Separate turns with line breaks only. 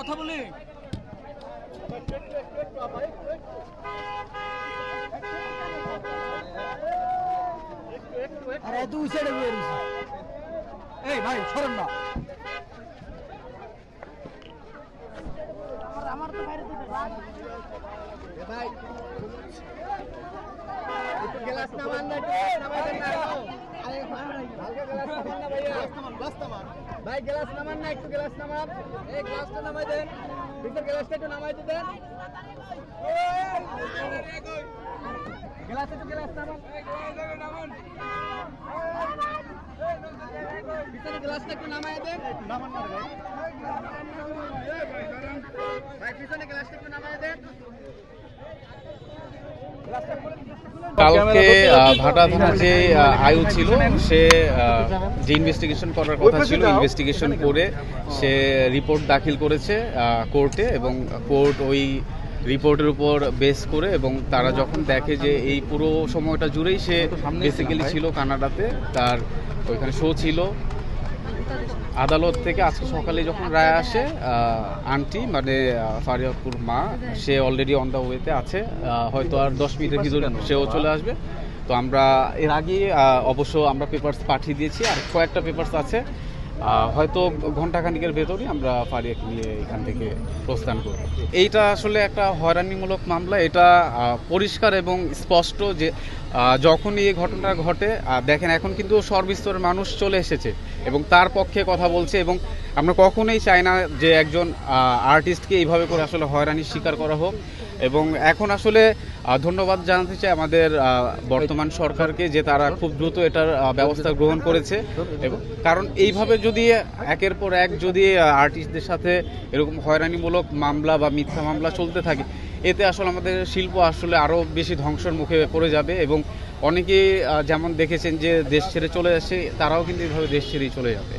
কথা বলি। আরে তুই ছেড়ে বেরিস। এই ভাই সরেন না। আমার তো বাইরে দিতে ভাই। ভাই একটু গ্লাস নামান না, নামাই দেন না। আরে হালকা গ্লাস নামান না ভাইয়া। গ্লাস নামান। ভাই গ্লাস নামান না, একটু গ্লাস নামান। এই গ্লাসটা নামাই দেন। ভিতর গ্লাসটা একটু নামাই দেন। গ্লাস একটু গ্লাস নামান। এই গ্লাস নামান। ভিতরে গ্লাসটা একটু নামাই দেন। নামান না ভাই। ভাই পিছনে গ্লাসটা একটু নামাই দেন।
কালকে ভাটা থানার যে আয়ু ছিল সে যে ইনভেস্টিগেশন করার কথা ছিল ইনভেস্টিগেশন করে সে রিপোর্ট দাখিল করেছে কোর্টে এবং কোর্ট ওই রিপোর্টের উপর বেস করে এবং তারা যখন দেখে যে এই পুরো সময়টা জুড়েই সে বেসিক্যালি ছিল কানাডাতে, তার ওইখানে শো ছিল। আদালত থেকে আজকে সকালে যখন রায় আসে আন্টি মানে ফারিয়াপুর মা সে অলরেডি অন দ্য ওয়েতে আছে, হয়তো আর 10 মিনিটের ভিতরে সেও চলে আসবে। তো আমরা এর আগে অবশ্য আমরা পেপারস পাঠিয়ে দিয়েছি, আর কয়েকটা পেপারস আছে, হয়তো ঘন্টাখানিকের ভেতরই আমরা ফারিয়াকে নিয়ে এখান থেকে প্রস্থান করব। এইটা আসলে একটা হয়রানিমূলক মামলা, এটা পরিষ্কার এবং স্পষ্ট যে যখনই এই ঘটনা ঘটে দেখেন এখন কিন্তু সর্বস্তরের মানুষ চলে এসেছে এবং তার পক্ষে কথা বলছে এবং আমরা কখনোই চাই না যে একজন আর্টিস্টকে এইভাবে করে আসলে হয়রানির শিকার করা হোক। এবং এখন আসলে ধন্যবাদ জানাতে চাই আমাদের বর্তমান সরকারকে যে তারা খুব দ্রুত এটার ব্যবস্থা গ্রহণ করেছে, এবং কারণ এইভাবে যদি একের পর এক যদি আর্টিস্টদের সাথে এরকম হয়রানিমূলক মামলা বা মিথ্যা মামলা চলতে থাকে, এতে আসলে আমাদের শিল্প আসলে আরও বেশি ধ্বংসের মুখে পড়ে যাবে এবং অনেকেই যেমন দেখেছেন যে দেশ ছেড়ে চলে আসে, তারাও কিন্তু এইভাবে দেশ ছেড়েই চলে যাবে।